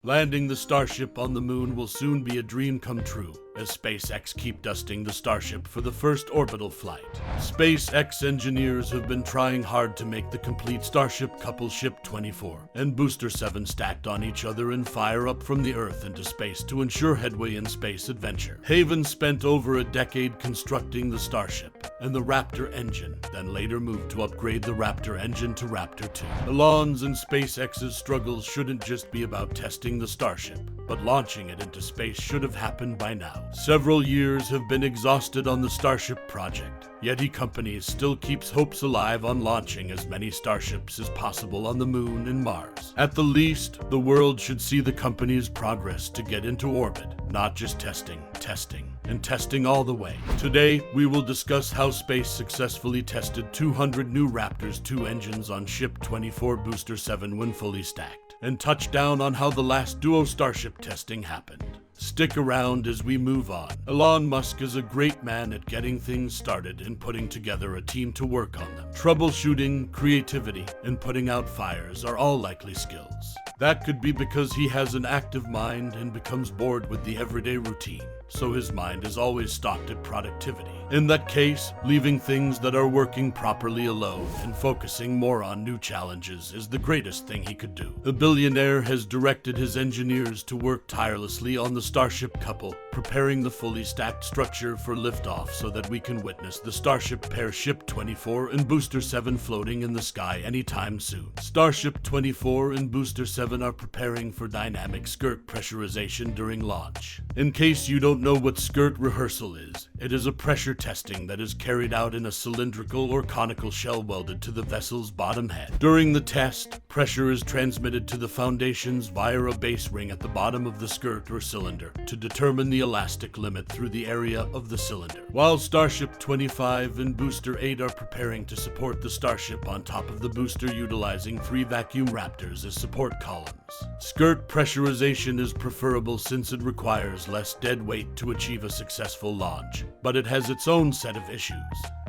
Landing the Starship on the moon will soon be a dream come true, as SpaceX keep dusting the Starship for the first orbital flight. SpaceX engineers have been trying hard to make the complete Starship couple S24 and Booster 7 stacked on each other and fire up from the Earth into space to ensure headway in space adventure. Haven spent over a decade constructing the Starship and the Raptor engine, then later moved to upgrade the Raptor engine to Raptor 2. Elon's and SpaceX's struggles shouldn't just be about testing the Starship, but launching it into space should have happened by now. Several years have been exhausted on the Starship project, yet company still keeps hopes alive on launching as many Starships as possible on the moon and Mars. At the least, the world should see the company's progress to get into orbit, not just testing, and testing all the way. Today, we will discuss how space successfully tested 200 new Raptors 2 engines on S24 Booster 7 when fully stacked, and touch down on how the last duo Starship testing happened. Stick around as we move on. Elon Musk is a great man at getting things started and putting together a team to work on them. Troubleshooting, creativity, and putting out fires are all likely skills. That could be because he has an active mind and becomes bored with the everyday routine, so his mind is always stocked at productivity. In that case, leaving things that are working properly alone and focusing more on new challenges is the greatest thing he could do. The billionaire has directed his engineers to work tirelessly on the Starship couple, preparing the fully stacked structure for liftoff so that we can witness the Starship pair S24 and Booster 7 floating in the sky anytime soon. Starship 24 and Booster 7 are preparing for dynamic skirt pressurization during launch. In case you don't know what skirt rehearsal is, it is a pressure testing that is carried out in a cylindrical or conical shell welded to the vessel's bottom head. During the test, pressure is transmitted to the foundations via a base ring at the bottom of the skirt or cylinder to determine the elastic limit through the area of the cylinder. While Starship 25 and Booster 8 are preparing to support the Starship on top of the booster utilizing 3 vacuum Raptors as support columns. Skirt pressurization is preferable since it requires less dead weight to achieve a successful launch, but it has its own set of issues.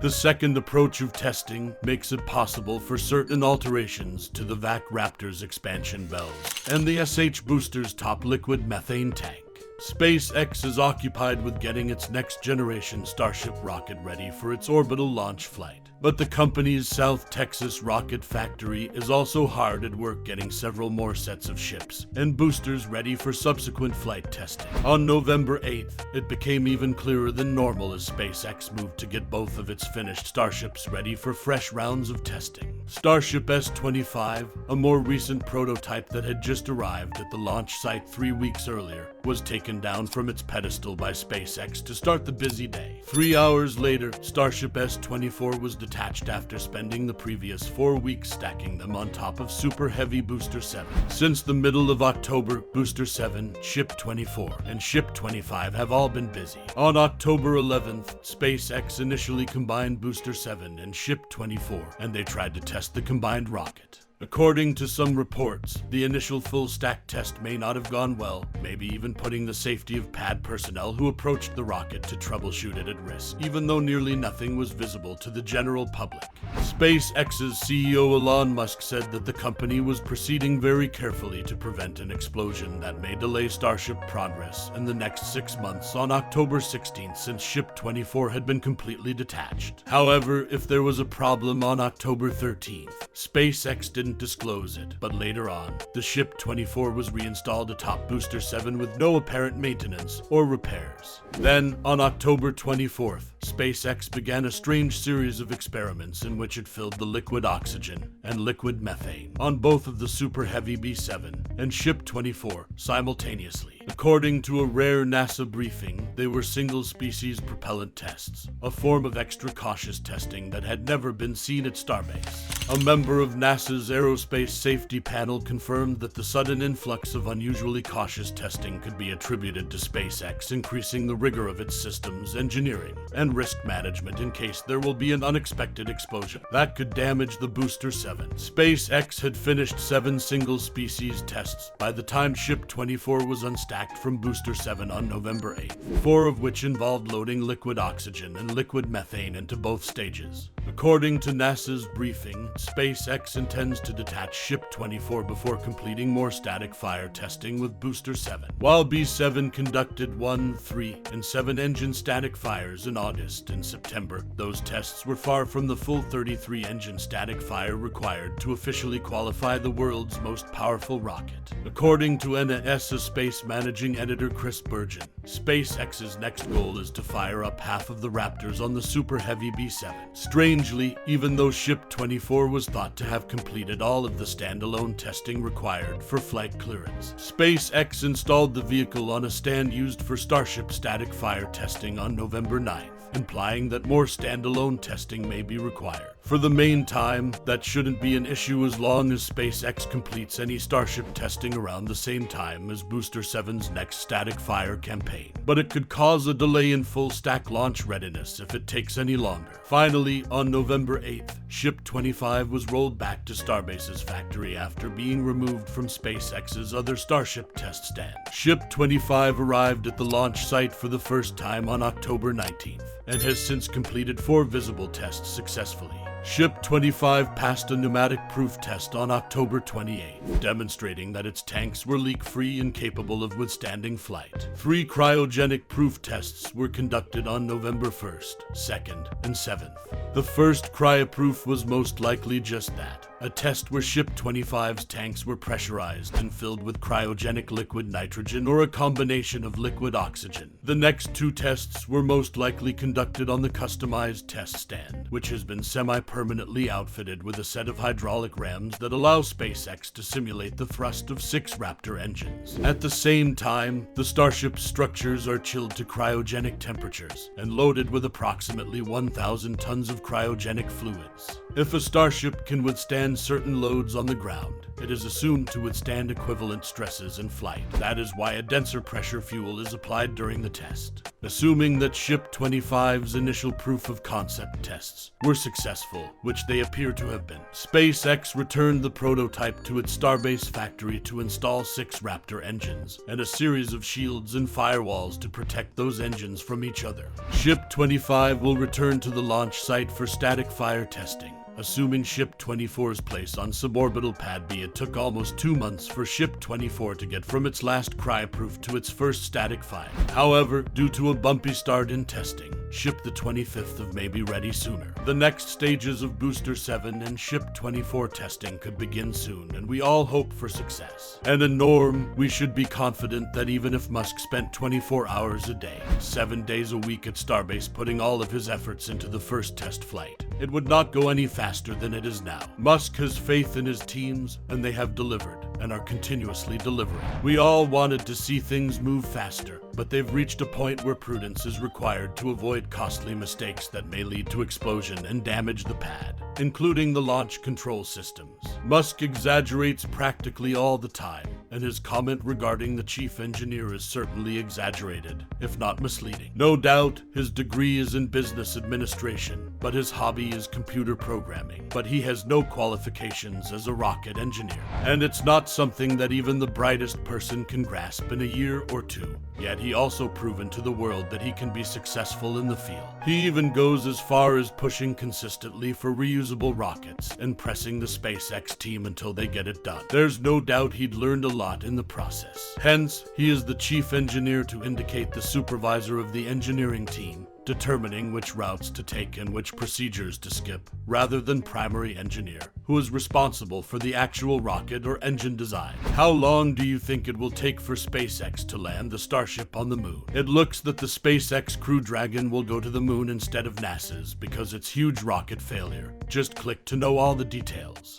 The second approach of testing makes it possible for certain alterations to the VAC Raptor's expansion bells and the SH booster's top liquid methane tank. SpaceX is occupied with getting its next-generation Starship rocket ready for its orbital launch flight. But the company's South Texas rocket factory is also hard at work getting several more sets of ships and boosters ready for subsequent flight testing. On November 8th, it became even clearer than normal as SpaceX moved to get both of its finished Starships ready for fresh rounds of testing. Starship S25, a more recent prototype that had just arrived at the launch site 3 weeks earlier, was taken down from its pedestal by SpaceX to start the busy day. 3 hours later, Starship S24 was detached after spending the previous 4 weeks stacking them on top of super heavy Booster 7. Since the middle of October, Booster 7, S24, and S25 have all been busy. On October 11th, SpaceX initially combined Booster 7 and S24, and they tried to test the combined rocket. According to some reports, the initial full stack test may not have gone well, maybe even putting the safety of pad personnel who approached the rocket to troubleshoot it at risk, even though nearly nothing was visible to the general public. SpaceX's CEO Elon Musk said that the company was proceeding very carefully to prevent an explosion that may delay Starship progress in the next 6 months on October 16th since S24 had been completely detached. However, if there was a problem on October 13th, SpaceX didn't disclose it, but later on, the S24 was reinstalled atop Booster 7 with no apparent maintenance or repairs. Then, on October 24th, SpaceX began a strange series of experiments in which it filled the liquid oxygen and liquid methane on both of the Super Heavy B7 and S24 simultaneously. According to a rare NASA briefing, they were single-species propellant tests, a form of extra cautious testing that had never been seen at Starbase. A member of NASA's Aerospace Safety Panel confirmed that the sudden influx of unusually cautious testing could be attributed to SpaceX increasing the rigor of its systems, engineering, and risk management in case there will be an unexpected explosion that could damage the Booster 7. SpaceX had finished 7 single-species tests by the time S24 was unstacked from Booster 7 on November 8th, 4 of which involved loading liquid oxygen and liquid methane into both stages. According to NASA's briefing, SpaceX intends to detach Ship 24 before completing more static fire testing with Booster 7. While B7 conducted 1, 3, and 7 engine static fires in August and September, those tests were far from the full 33 engine static fire required to officially qualify the world's most powerful rocket. According to NASA Space Managing Editor Chris Burgeon, SpaceX's next goal is to fire up half of the Raptors on the Super Heavy B7. Strangely, even though Ship 24 was thought to have completed all of the standalone testing required for flight clearance, SpaceX installed the vehicle on a stand used for Starship static fire testing on November 9th, implying that more standalone testing may be required. For the meantime, that shouldn't be an issue as long as SpaceX completes any Starship testing around the same time as Booster 7's next static fire campaign. But it could cause a delay in full stack launch readiness if it takes any longer. Finally, on November 8th, Ship 25 was rolled back to Starbase's factory after being removed from SpaceX's other Starship test stand. Ship 25 arrived at the launch site for the first time on October 19th and has since completed 4 visible tests successfully. Ship 25 passed a pneumatic proof test on October 28th, demonstrating that its tanks were leak-free and capable of withstanding flight. 3 cryogenic proof tests were conducted on November 1st, 2nd, and 7th. The first cryoproof was most likely just that, a test where Ship 25's tanks were pressurized and filled with cryogenic liquid nitrogen or a combination of liquid oxygen. The next 2 tests were most likely conducted on the customized test stand, which has been semi-permanently outfitted with a set of hydraulic rams that allow SpaceX to simulate the thrust of 6 Raptor engines. At the same time, the Starship's structures are chilled to cryogenic temperatures and loaded with approximately 1,000 tons of cryogenic fluids. If a Starship can withstand certain loads on the ground, it is assumed to withstand equivalent stresses in flight. That is why a denser pressure fuel is applied during the test. Assuming that Ship 25's initial proof of concept tests were successful, which they appear to have been, SpaceX returned the prototype to its Starbase factory to install 6 Raptor engines and a series of shields and firewalls to protect those engines from each other. Ship 25 will return to the launch site for static fire testing. Assuming Ship 24's place on suborbital pad B, it took almost 2 months for Ship 24 to get from its last cryoproof to its first static fire. However, due to a bumpy start in testing, Ship the 25th of May be ready sooner. The next stages of Booster 7 and Ship 24 testing could begin soon, and we all hope for success. And in Norm, we should be confident that even if Musk spent 24 hours a day, 7 days a week at Starbase putting all of his efforts into the first test flight, it would not go any faster than it is now. Musk has faith in his teams, and they have delivered, and are continuously delivering. We all wanted to see things move faster, but they've reached a point where prudence is required to avoid costly mistakes that may lead to explosion and damage the pad, including the launch control systems. Musk exaggerates practically all the time, and his comment regarding the chief engineer is certainly exaggerated, if not misleading. No doubt, his degree is in business administration, but his hobby is computer programming. But he has no qualifications as a rocket engineer, and it's not something that even the brightest person can grasp in a year or 2. Yet he also proven to the world that he can be successful in the field. He even goes as far as pushing consistently for reusable rockets and pressing the SpaceX team until they get it done. There's no doubt he'd learned a lot in the process. Hence, he is the chief engineer to indicate the supervisor of the engineering team, determining which routes to take and which procedures to skip, rather than primary engineer, who is responsible for the actual rocket or engine design. How long do you think it will take for SpaceX to land the Starship on the moon? It looks that the SpaceX Crew Dragon will go to the moon instead of NASA's because its huge rocket failure. Just click to know all the details.